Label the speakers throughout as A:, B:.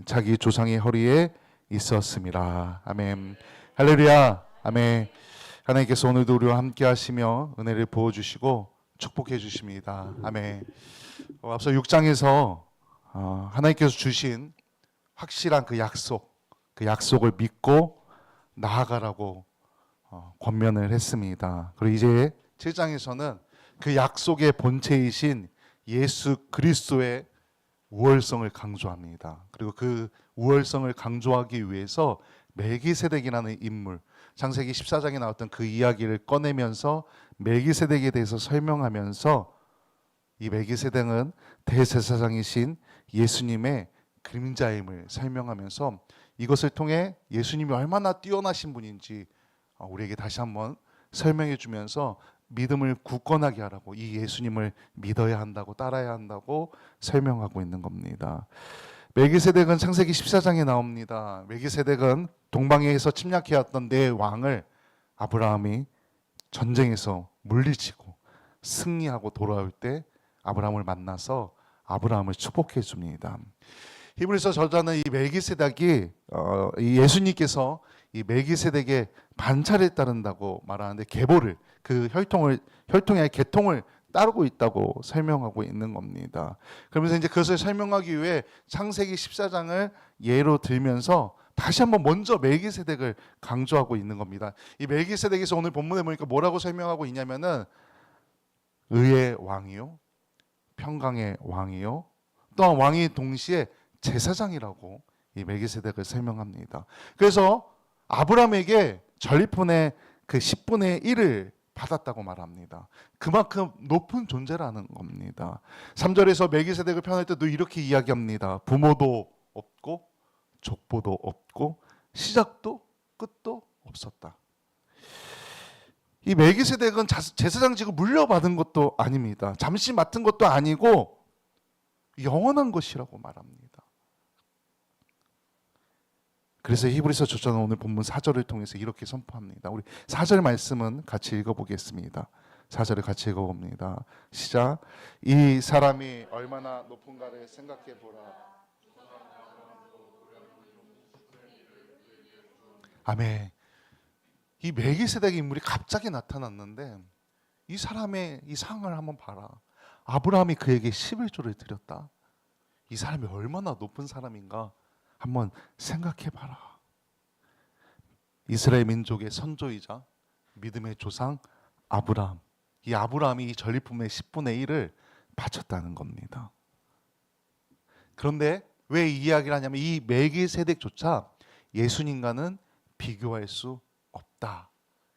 A: 자기 조상의 허리에 있었습니다. 아멘. 할렐루야. 아멘. 하나님께서 오늘도 우리와 함께 하시며 은혜를 부어주시고 축복해 주십니다. 아멘. 앞서 6장에서 하나님께서 주신 확실한 그 약속을 믿고 나아가라고 권면을 했습니다. 그리고 이제 7장에서는 그 약속의 본체이신 예수 그리스도의 우월성을 강조합니다. 그리고 그 우월성을 강조하기 위해서 멜기세덱이라는 인물, 창세기 14장에 나왔던 그 이야기를 꺼내면서 멜기세덱에 대해서 설명하면서 이 멜기세덱은 대제사장이신 예수님의 그림자임을 설명하면서 이것을 통해 예수님이 얼마나 뛰어나신 분인지 우리에게 다시 한번 설명해 주면서 믿음을 굳건하게 하라고, 이 예수님을 믿어야 한다고, 따라야 한다고 설명하고 있는 겁니다. 멜기세덱은 창세기 14장에 나옵니다. 멜기세덱은 동방에서 침략해왔던 네 왕을 아브라함이 전쟁에서 물리치고 승리하고 돌아올 때 아브라함을 만나서 아브라함을 축복해 줍니다. 히브리서 저자는 이 멜기세덱이 이 예수님께서 이 멜기세덱의 반차를 따른다고 말하는데 계보를, 그 혈통의 계통을 따르고 있다고 설명하고 있는 겁니다. 그러면서 이제 그것을 설명하기 위해 창세기 14장을 예로 들면서 다시 한번 먼저 멜기세덱을 강조하고 있는 겁니다. 이 멜기세덱에서 오늘 본문에 보니까 뭐라고 설명하고 있냐면은 의의 왕이요, 평강의 왕이요, 또한 왕이 동시에 제사장이라고 이 멜기세덱을 설명합니다. 그래서 아브라함에게 전리품의 그 10분의 1을 받았다고 말합니다. 그만큼 높은 존재라는 겁니다. 3절에서 멜기세덱을 표현할 때도 이렇게 이야기합니다. 부모도 없고 족보도 없고 시작도 끝도 없었다. 이 멜기세덱은 제사장직을 물려받은 것도 아닙니다. 잠시 맡은 것도 아니고 영원한 것이라고 말합니다. 그래서 히브리서 저자는 오늘 본문 4절을 통해서 이렇게 선포합니다. 우리 4절 말씀은 같이 읽어보겠습니다. 4절을 같이 읽어봅니다. 시작. 이 사람이 얼마나 높은가를 생각해 보라. 아멘. 이 멜기세덱 인물이 갑자기 나타났는데 이 사람의 이 상을 한번 봐라. 아브라함이 그에게 11조를 드렸다. 이 사람이 얼마나 높은 사람인가 한번 생각해 봐라. 이스라엘 민족의 선조이자 믿음의 조상 아브라함. 이 아브라함이 이 전리품의 10분의 1을 바쳤다는 겁니다. 그런데 왜 이 이야기를 하냐면 이 멜기세덱조차 예수님과는 비교할 수 없다.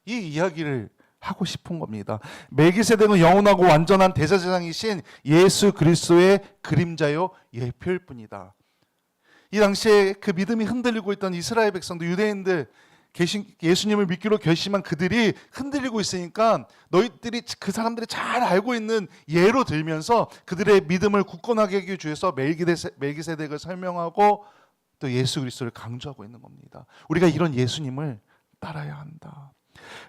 A: 이 이야기를 하고 싶은 겁니다. 멜기세덱은 영원하고 완전한 대제사장이신 예수 그리스도의 그림자요 예표일 뿐이다. 이 당시에 그 믿음이 흔들리고 있던 이스라엘 백성들, 유대인들, 예수님을 믿기로 결심한 그들이 흔들리고 있으니까 너희들이 그 사람들이 잘 알고 있는 예로 들면서 그들의 믿음을 굳건하게 하기 위해서 멜기세덱을 설명하고 또 예수 그리스도를 강조하고 있는 겁니다. 우리가 이런 예수님을 따라야 한다.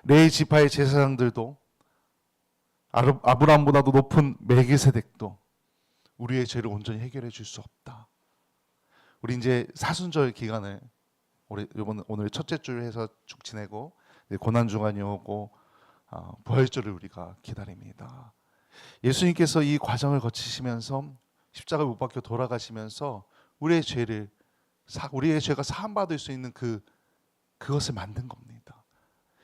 A: 레위 지파의 제사장들도 아브라함보다도 높은 멜기세덱도 우리의 죄를 온전히 해결해 줄 수 없다. 우리 이제 사순절 기간을 오늘 첫째 줄 해서 쭉 지내고 고난 주간이 오고 부활절을 우리가 기다립니다. 예수님께서 이 과정을 거치시면서 십자가를 못 박혀 돌아가시면서 우리의 죄가 사함받을 수 있는 그것을 만든 겁니다.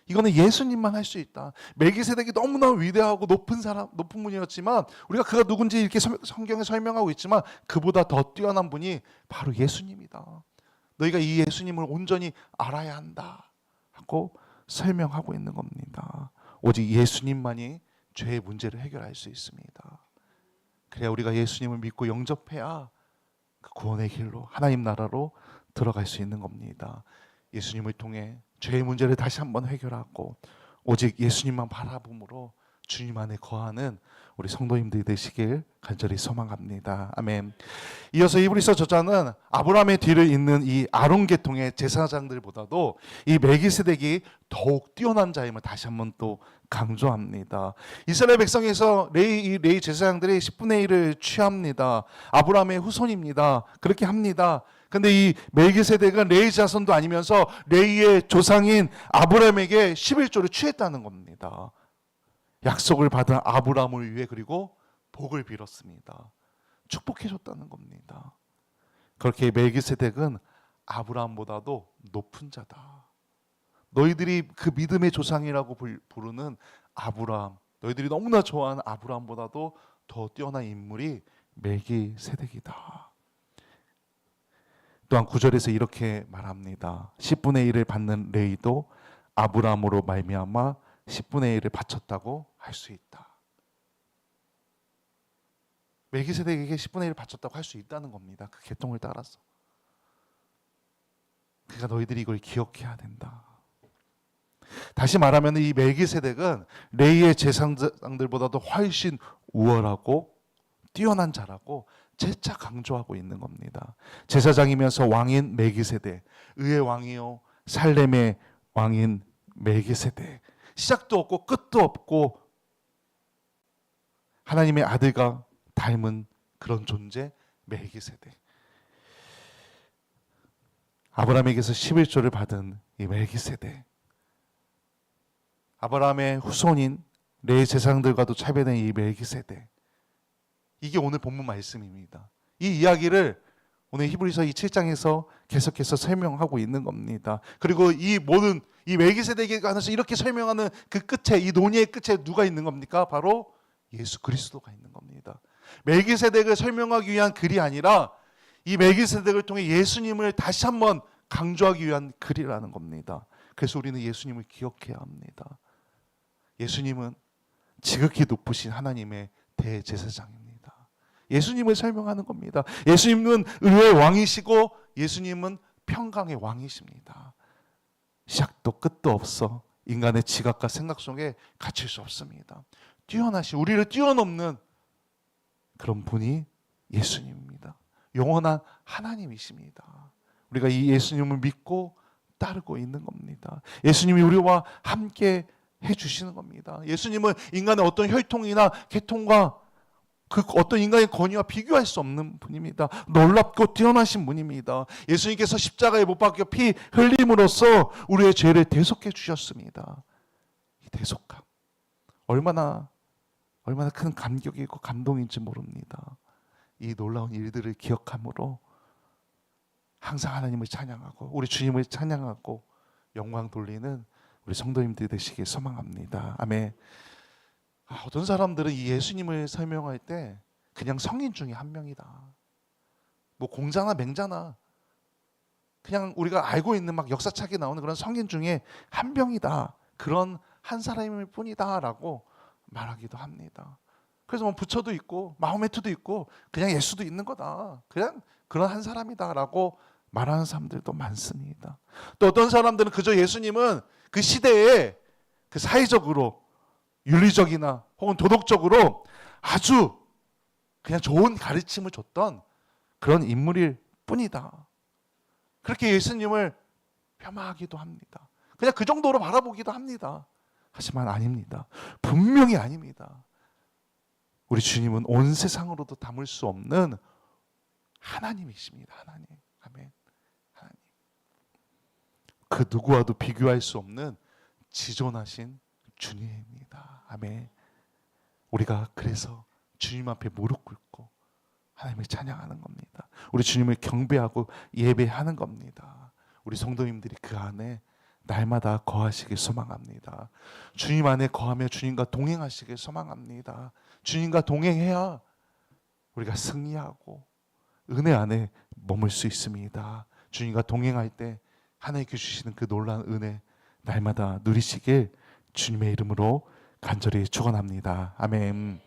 A: 이거는 예수님만 할 수 있다. 멜기세덱이 너무나 위대하고 높은 분이었지만 우리가 그가 누군지 이렇게 성경에 설명하고 있지만 그보다 더 뛰어난 분이 바로 예수님이다. 너희가 이 예수님을 온전히 알아야 한다 하고 설명하고 있는 겁니다. 오직 예수님만이 죄의 문제를 해결할 수 있습니다. 그래야 우리가 예수님을 믿고 영접해야 그 구원의 길로 하나님 나라로 들어갈 수 있는 겁니다. 예수님을 통해 죄의 문제를 다시 한번 해결하고 오직 예수님만 바라봄으로 주님 안에 거하는 우리 성도님들이 되시길 간절히 소망합니다. 아멘. 이어서 히브리서 저자는 아브라함의 뒤를 잇는 이 아론 계통의 제사장들보다도 이 멜기세덱이 더욱 뛰어난 자임을 다시 한번 또 강조합니다. 이스라엘 백성에서 레위 제사장들이 10분의 1을 취합니다. 아브라함의 후손입니다. 그렇게 합니다. 근데 이 멜기세덱은 레위 자손도 아니면서 레위의 조상인 아브라함에게 11조를 취했다는 겁니다. 약속을 받은 아브라함을 위해 그리고 복을 빌었습니다. 축복해 줬다는 겁니다. 그렇게 멜기세덱은 아브라함보다도 높은 자다. 너희들이 그 믿음의 조상이라고 부르는 아브라함, 너희들이 너무나 좋아하는 아브라함보다도 더 뛰어난 인물이 멜기세덱이다. 또한 9절에서 이렇게 말합니다. 10분의 1을 받는 레위도 아브라함으로 말미암아 10분의 1을 바쳤다고 할 수 있다. 멜기세덱에게 10분의 1을 바쳤다고 할 수 있다는 겁니다. 그 계통을 따라서. 그러니까 너희들이 이걸 기억해야 된다. 다시 말하면 이 멜기세덱은 레위의 제사장들보다도 훨씬 우월하고 뛰어난 자라고 재차 강조하고 있는 겁니다. 제사장이면서 왕인 멜기세덱, 의의 왕이요 살렘의 왕인 멜기세덱, 시작도 없고 끝도 없고 하나님의 아들과 닮은 그런 존재 멜기세덱. 아브라함에게서 11조를 받은 이 멜기세덱, 아브라함의 후손인 레위 제사장들과도 차별된 이 멜기세덱, 이게 오늘 본문 말씀입니다. 이 이야기를 오늘 히브리서 이 7장에서 계속해서 설명하고 있는 겁니다. 그리고 이 모든 이 멜기세덱에 관해서 이렇게 설명하는 그 끝에, 이 논의의 끝에 누가 있는 겁니까? 바로 예수 그리스도가 있는 겁니다. 멜기세덱을 설명하기 위한 글이 아니라 이 멜기세덱을 통해 예수님을 다시 한번 강조하기 위한 글이라는 겁니다. 그래서 우리는 예수님을 기억해야 합니다. 예수님은 지극히 높으신 하나님의 대제사장입니다. 예수님을 설명하는 겁니다. 예수님은 의의 왕이시고 예수님은 평강의 왕이십니다. 시작도 끝도 없어 인간의 지각과 생각 속에 갇힐 수 없습니다. 뛰어나신, 우리를 뛰어넘는 그런 분이 예수님입니다. 영원한 하나님이십니다. 우리가 이 예수님을 믿고 따르고 있는 겁니다. 예수님이 우리와 함께 해주시는 겁니다. 예수님은 인간의 어떤 혈통이나 계통과 그 어떤 인간의 권위와 비교할 수 없는 분입니다. 놀랍고 뛰어나신 분입니다. 예수님께서 십자가에 못 박혀 피 흘림으로써 우리의 죄를 대속해 주셨습니다. 이 대속함 얼마나 큰 감격이고 감동인지 모릅니다. 이 놀라운 일들을 기억함으로 항상 하나님을 찬양하고 우리 주님을 찬양하고 영광 돌리는 우리 성도님들 되시길 소망합니다. 아멘. 어떤 사람들은 이 예수님을 설명할 때 그냥 성인 중에 한 명이다. 뭐 공자나 맹자나 그냥 우리가 알고 있는 막 역사책에 나오는 그런 성인 중에 한 명이다. 그런 한 사람일 뿐이다라고 말하기도 합니다. 그래서 뭐 부처도 있고 마호메트도 있고 그냥 예수도 있는 거다. 그냥 그런 한 사람이다라고 말하는 사람들도 많습니다. 또 어떤 사람들은 그저 예수님은 그 시대에 그 사회적으로 윤리적이나 혹은 도덕적으로 아주 그냥 좋은 가르침을 줬던 그런 인물일 뿐이다. 그렇게 예수님을 폄하하기도 합니다. 그냥 그 정도로 바라보기도 합니다. 하지만 아닙니다. 분명히 아닙니다. 우리 주님은 온 세상으로도 담을 수 없는 하나님이십니다. 하나님. 아멘. 하나님. 그 누구와도 비교할 수 없는 지존하신 주님입니다. 아멘. 우리가 그래서 주님 앞에 무릎 꿇고 하나님을 찬양하는 겁니다. 우리 주님을 경배하고 예배하는 겁니다. 우리 성도님들이 그 안에 날마다 거하시길 소망합니다. 주님 안에 거하며 주님과 동행하시길 소망합니다. 주님과 동행해야 우리가 승리하고 은혜 안에 머물 수 있습니다. 주님과 동행할 때 하나님께 주시는 그 놀라운 은혜 날마다 누리시길 주님의 이름으로 간절히 축원합니다. 아멘.